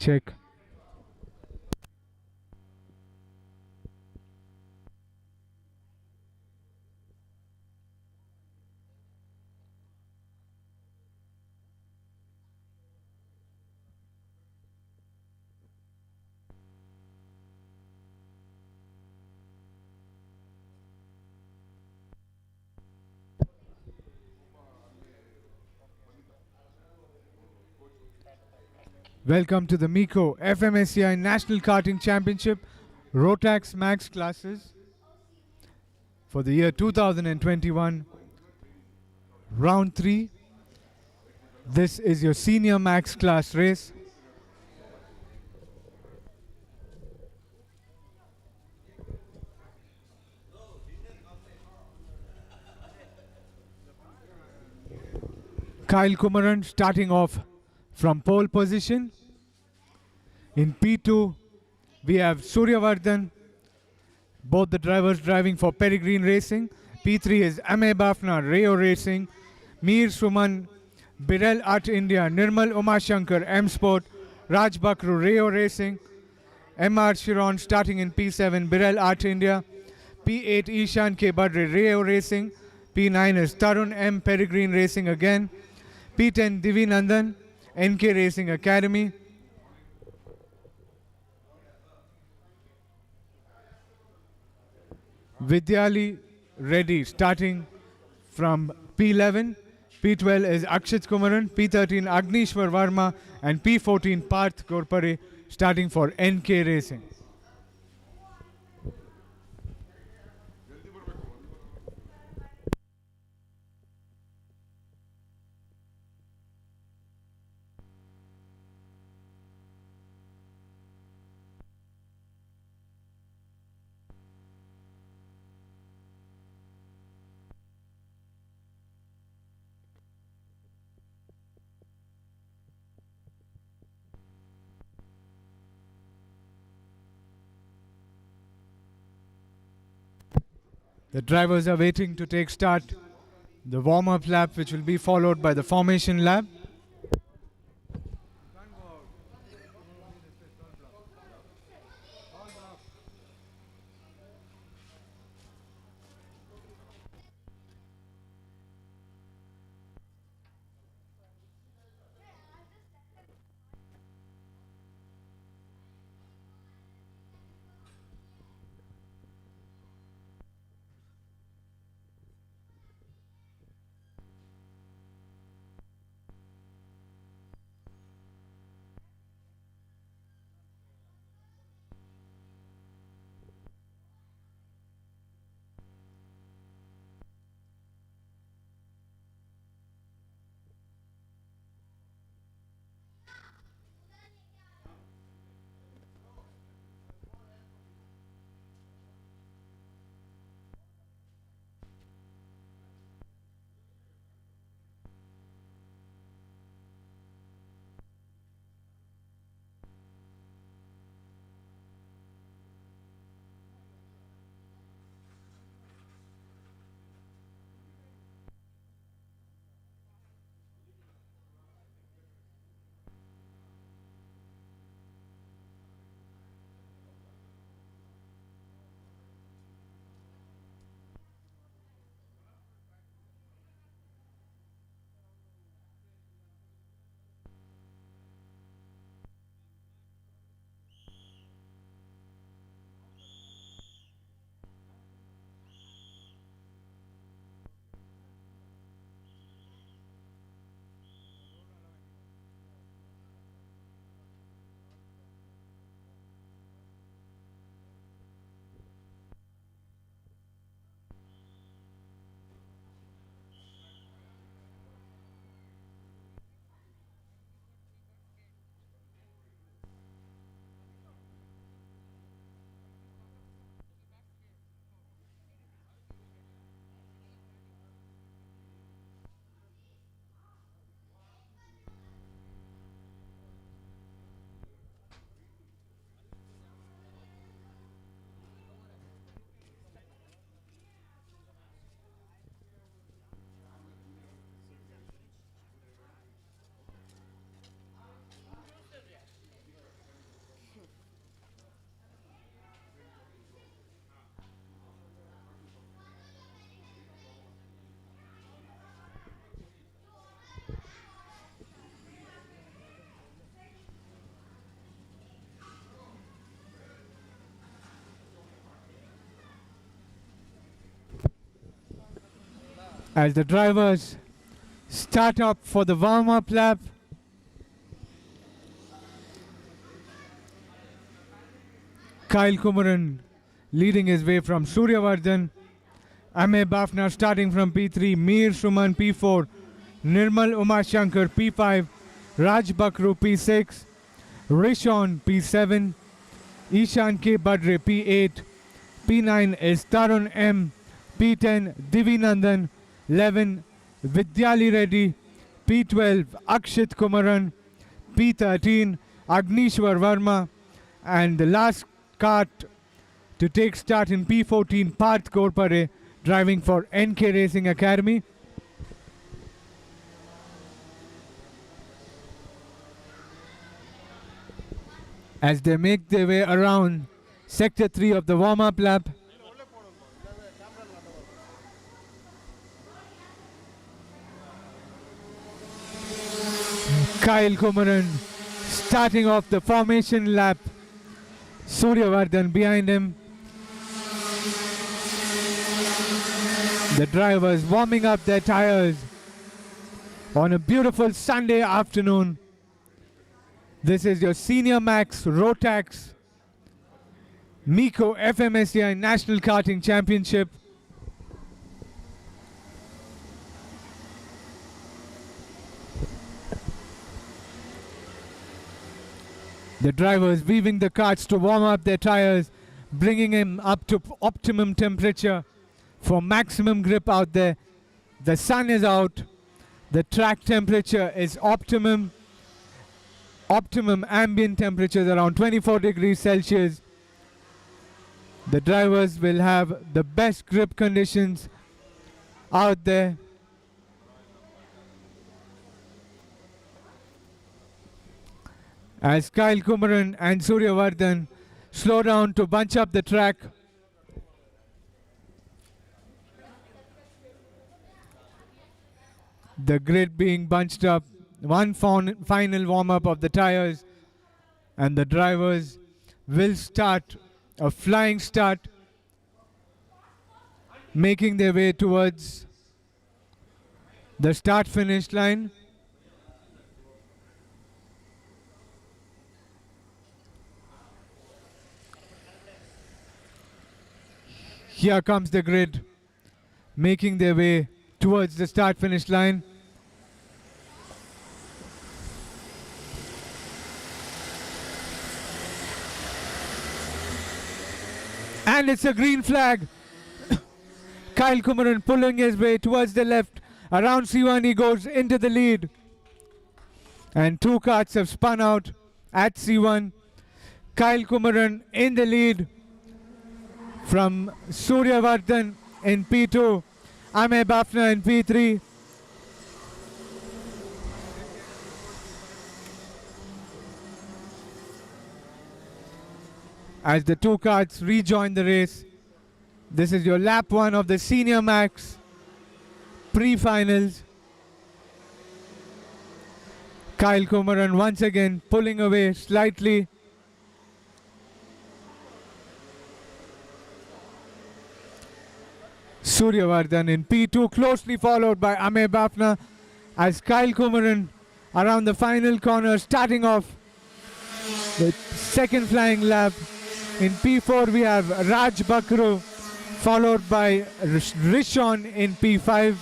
Check. Welcome to the MECO FMSCI National Karting Championship Rotax Max classes for the year 2021, round 3. This is your senior max class race. Kyle Kumaran starting off from pole position. In P2, we have Suryavardhan, both the drivers driving for Peregrine Racing. P3 is Ame Bafna, Rayo Racing. Mir Suman, Birel Art India, Nirmal Umashankar, M Sport, Raj Bakru, Rayo Racing. MR Shiron starting in P7, Birel Art India. P8 Ishan K. Badre, Rayo Racing. P9 is Tarun M. Peregrine Racing again. P10 Divi Nandan, NK Racing Academy. Vidyali Reddy starting from P11. P12 is Akshit Kumaran. P13 Agnishwar Varma. And P14 Parth Gorpare starting for NK Racing. The drivers are waiting to take start. The warm-up lap, which will be followed by the formation lap. As the drivers start up for the warm-up lap, Kyle Kumaran leading his way from Suryavardhan, Amey Bafna starting from P3, Mir Suman P4, Nirmal Umashankar P5, Raj Bakru P6, Rishon P7, Ishan K. Badre P8, P9 is Tarun M, P10 Divi Nandan, 11 Vidyali Reddy, P12 Akshit Kumaran, P13 Agnishwar Verma, and the last kart to take start in P14 Parth Gorpare driving for NK Racing Academy. As they make their way around Sector 3 of the warm-up lap, Kyle Kumaran starting off the formation lap, Suryavardhan behind him. The drivers warming up their tires on a beautiful Sunday afternoon. This is your Senior Max Rotax MECO FMSCI National Karting Championship. The drivers weaving the karts to warm up their tires, bringing them up to optimum temperature for maximum grip out there. The sun is out. The track temperature is optimum. Optimum ambient temperatures around 24 degrees Celsius. The drivers will have the best grip conditions out there. As Kyle Kumaran and Suryavardhan slow down to bunch up the track. The grid being bunched up. One final warm-up of the tires, and the drivers will start a flying start, making their way towards the start-finish line. Here comes the grid, making their way towards the start-finish line. And it's a green flag. Kyle Kumaran pulling his way towards the left. Around C1 he goes into the lead. And two karts have spun out at C1. Kyle Kumaran in the lead from Suryavardhan in P2. Amey Bafna in P3. As the two karts rejoin the race. This is your lap 1 of the Senior Max pre-finals. Kyle Kumaran once again pulling away slightly. Suryavardhan in P2, closely followed by Amey Bafna, as Kyle Kumaran around the final corner, starting off the second flying lap. In P4 we have Raj Bakru, followed by Rishon in P5.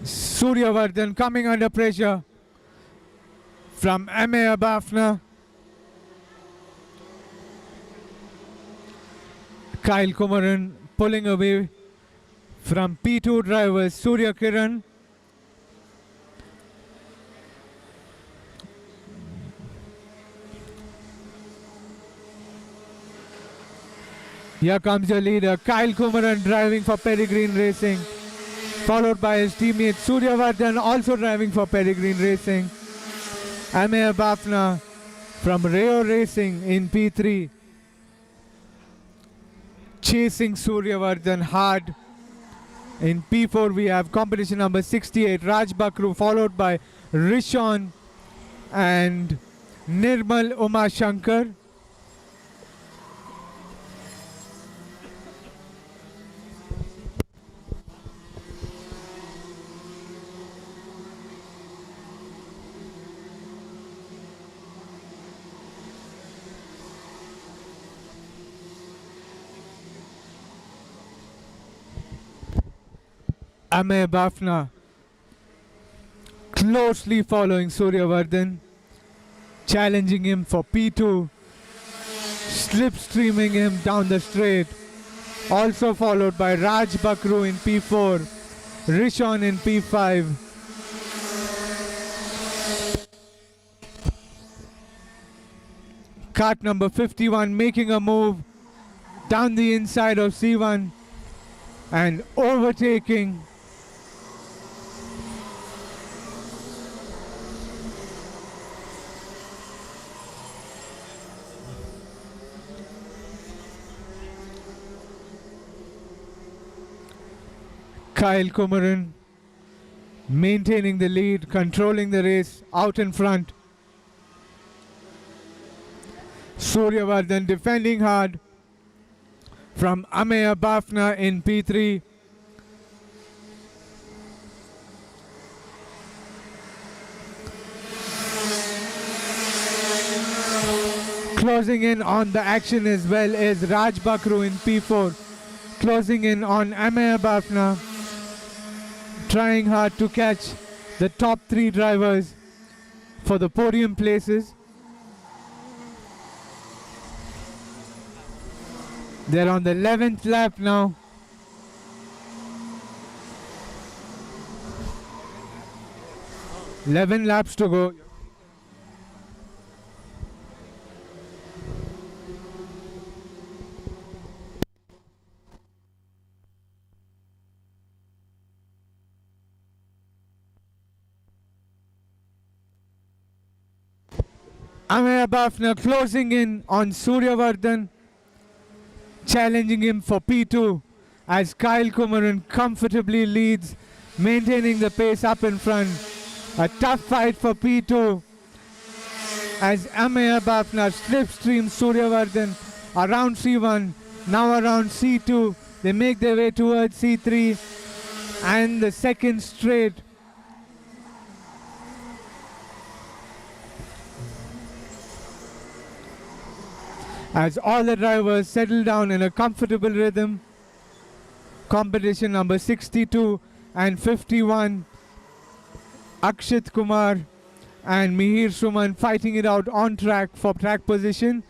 Suryavardhan coming under pressure from Amey Bafna. Kyle Kumaran pulling away from P2 drivers Surya Kiran. Here comes your leader, Kyle Kumaran, driving for Peregrine Racing, followed by his teammate Suryavardhan, also driving for Peregrine Racing. Amey Bafna from Rayo Racing in P3. chasing Suryavardhan hard. In P4 we have competition number 68, Raj Bakru, followed by Rishon and Nirmal Umashankar. Amey Bafna closely following Suryavardhan, challenging him for P2, slipstreaming him down the straight. Also followed by Raj Bakru in P4, Rishon in P5. Kart number 51 making a move down the inside of C1 and overtaking Kyle Kumaran, maintaining the lead, controlling the race out in front. Suryavardhan defending hard from Amey Bafna in P3. Closing in on the action as well is Raj Bakru in P4. Closing in on Amey Bafna, trying hard to catch the top 3 drivers for the podium places. They're on the 11th lap now. Eleven laps to go. Amey Bafna closing in on Suryavardhan, challenging him for P2 as Kyle Kumaran comfortably leads, maintaining the pace up in front. A tough fight for P2 as Amey Bafna slipstreams Suryavardhan around C1, now around C2. They make their way towards C3 and the second straight. As all the drivers settle down in a comfortable rhythm. Competition number 62 and 51. Akshit Kumar and Mihir Suman fighting it out on track for track position.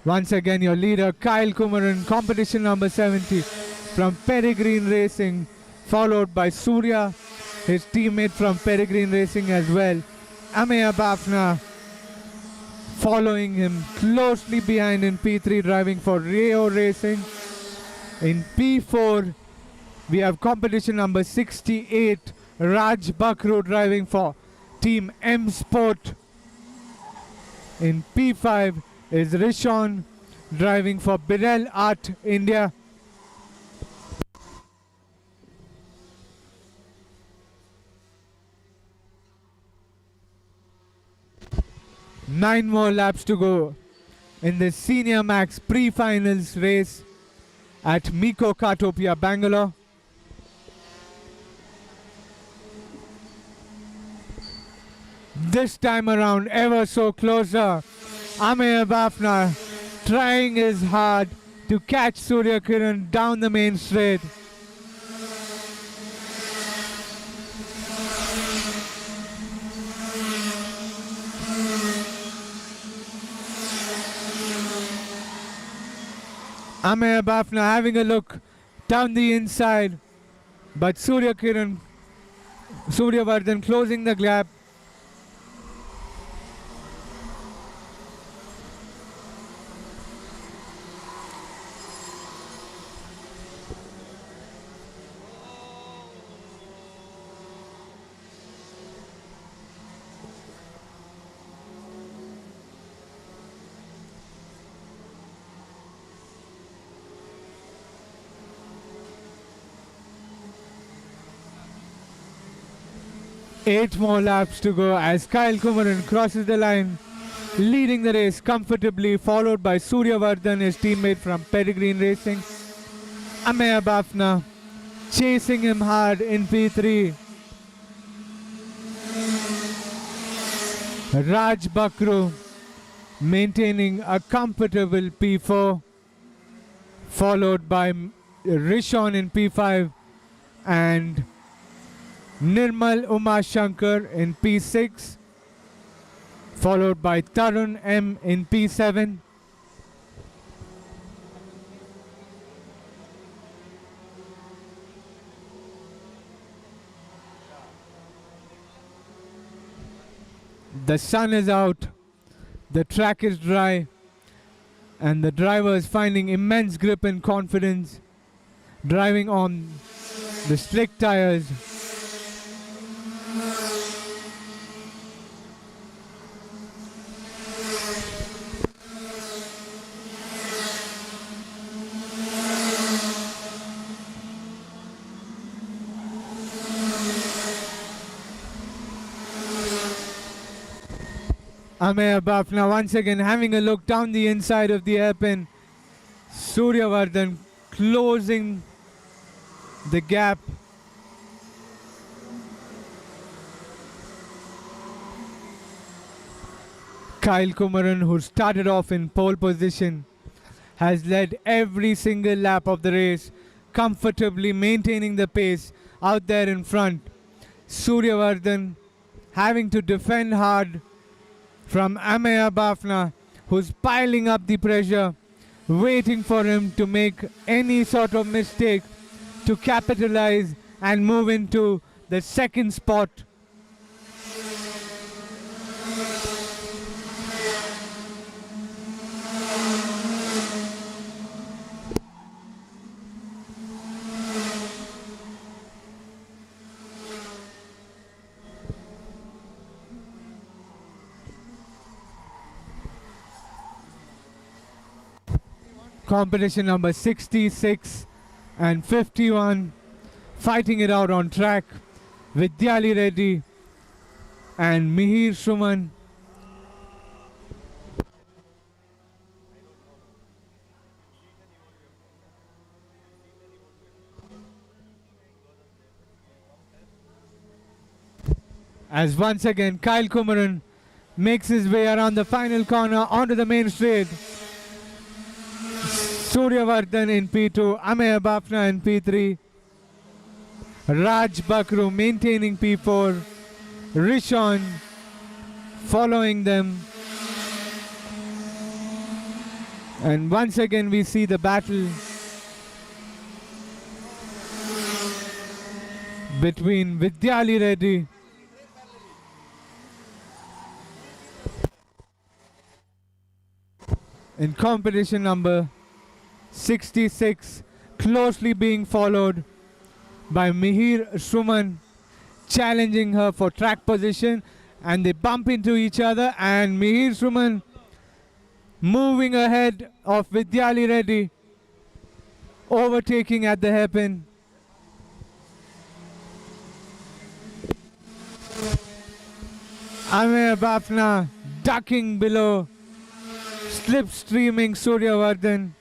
Once again your leader Kyle Kumaran, competition number 70 from Peregrine Racing, followed by Surya, his teammate from Peregrine Racing as well. Amey Bafna following him closely behind in P3, driving for Rio Racing. In P4 we have competition number 68, Raj Bakru driving for Team M Sport. In P5 is Rishon driving for Birel Art India. Nine more laps to go in the Senior Max pre-finals race at MECO Kartopia, Bangalore. This time around ever so closer. Amey Bafna trying his hard to catch Surya Kiran down the main straight. Amey Bafna having a look down the inside, but Suryavardhan closing the gap. 8 more laps to go as Kyle Kumaran crosses the line, leading the race comfortably, followed by Suryavardhan, his teammate from Peregrine Racing. Ameya Bafna chasing him hard in P3. Raj Bakru maintaining a comfortable P4, followed by Rishon in P5 and Nirmal Umashankar in P6, followed by Tarun M in P7. The sun is out, the track is dry, and the driver is finding immense grip and confidence driving on the slick tires. Ameya Bafna once again having a look down the inside of the hairpin. Suryavardhan closing the gap. Kyle Kumaran, who started off in pole position, has led every single lap of the race, comfortably maintaining the pace out there in front. Suryavardhan having to defend hard from Ameya Bafna, who's piling up the pressure, waiting for him to make any sort of mistake to capitalize and move into the second spot. Competition number 66 and 51 fighting it out on track. Vidyali Reddy and Mihir Suman. As once again Kyle Kumaran makes his way around the final corner onto the main straight. Suryavardhan in P2, Ameya Bafna in P3, Raj Bakru maintaining P4, Rishon following them. And once again we see the battle between Vidyali Reddy in competition number 66, closely being followed by Mihir Suman, challenging her for track position, and they bump into each other, and Mihir Suman moving ahead of Vidyali Reddy, overtaking at the hairpin. Ameya Bafna ducking below, slipstreaming Suryavardhan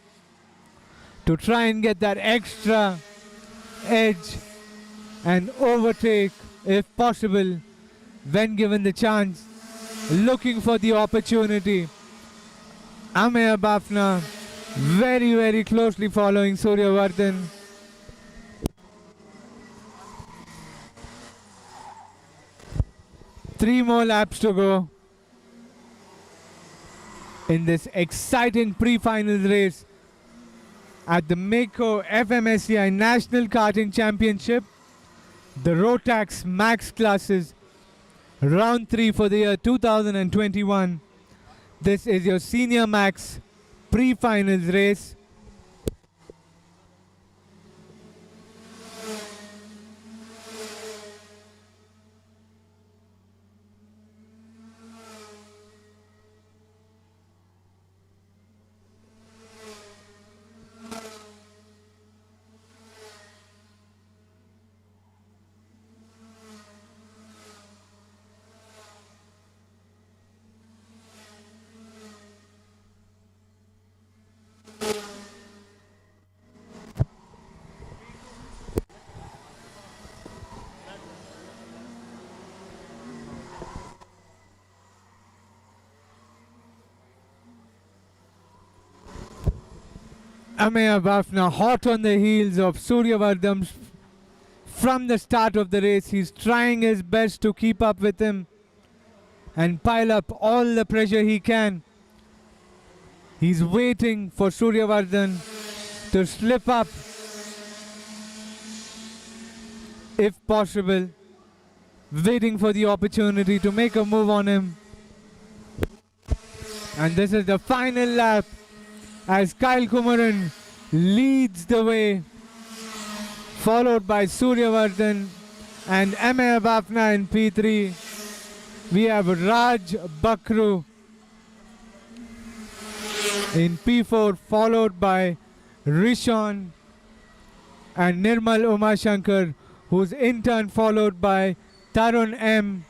to try and get that extra edge and overtake if possible when given the chance, looking for the opportunity. Ameya Bafna very, very closely following Suryavardhan. Three more laps to go in this exciting pre-finals race at the MECO FMSCI National Karting Championship, the Rotax Max classes, round 3 for the year 2021. This is your Senior Max pre-finals race. Ameya Bafna hot on the heels of Suryavardhan from the start of the race. He's trying his best to keep up with him and pile up all the pressure he can. He's waiting for Suryavardhan to slip up if possible, waiting for the opportunity to make a move on him. And this is the final lap as Kyle Kumaran leads the way, followed by Suryavardhan and Ameya Bafna in P3. We have Raj Bakru in P4, followed by Rishon and Nirmal Umashankar, who's in turn followed by Tarun M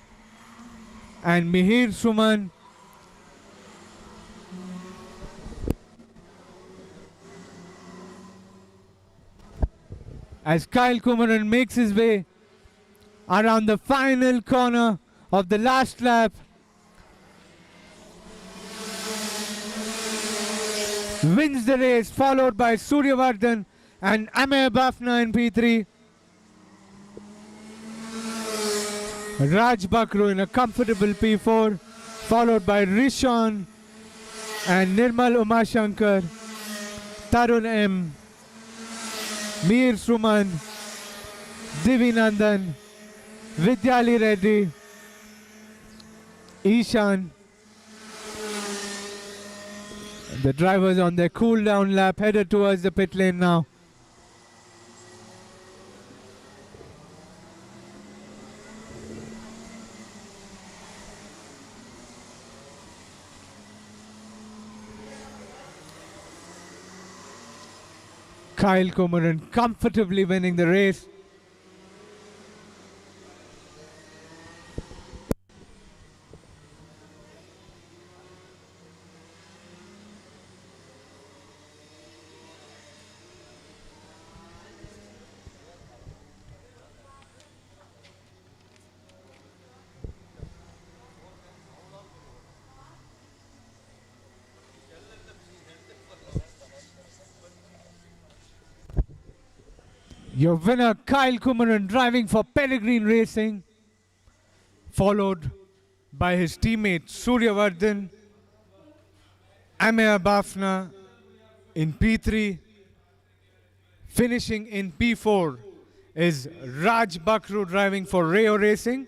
and Mihir Suman. As Kyle Kumaran makes his way around the final corner of the last lap, wins the race, followed by Suryavardhan and Ameya Bafna in P3. Raj Bakru in a comfortable P4, followed by Rishon and Nirmal Umashankar, Tarun M, Mir Suman, Divi Nandan, Vidyali Reddy, Ishan. The drivers on their cool down lap headed towards the pit lane now. Kyle Kumaran comfortably winning the race. Your winner, Kyle Kumaran, driving for Peregrine Racing, followed by his teammate Suryavardhan, Ameya Bafna in P3. Finishing in P4 is Raj Bakru driving for Rayo Racing.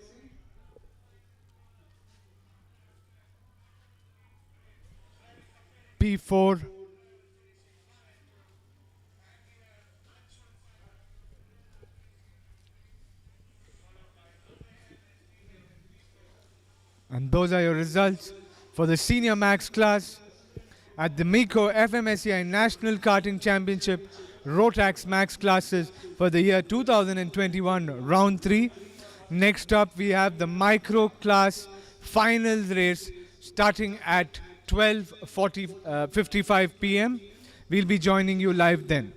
P4. And those are your results for the Senior Max class at the MECO FMSCI National Karting Championship Rotax Max classes for the year 2021 round 3. Next up we have the micro class finals race starting at 12:55 p.m. We'll be joining you live then.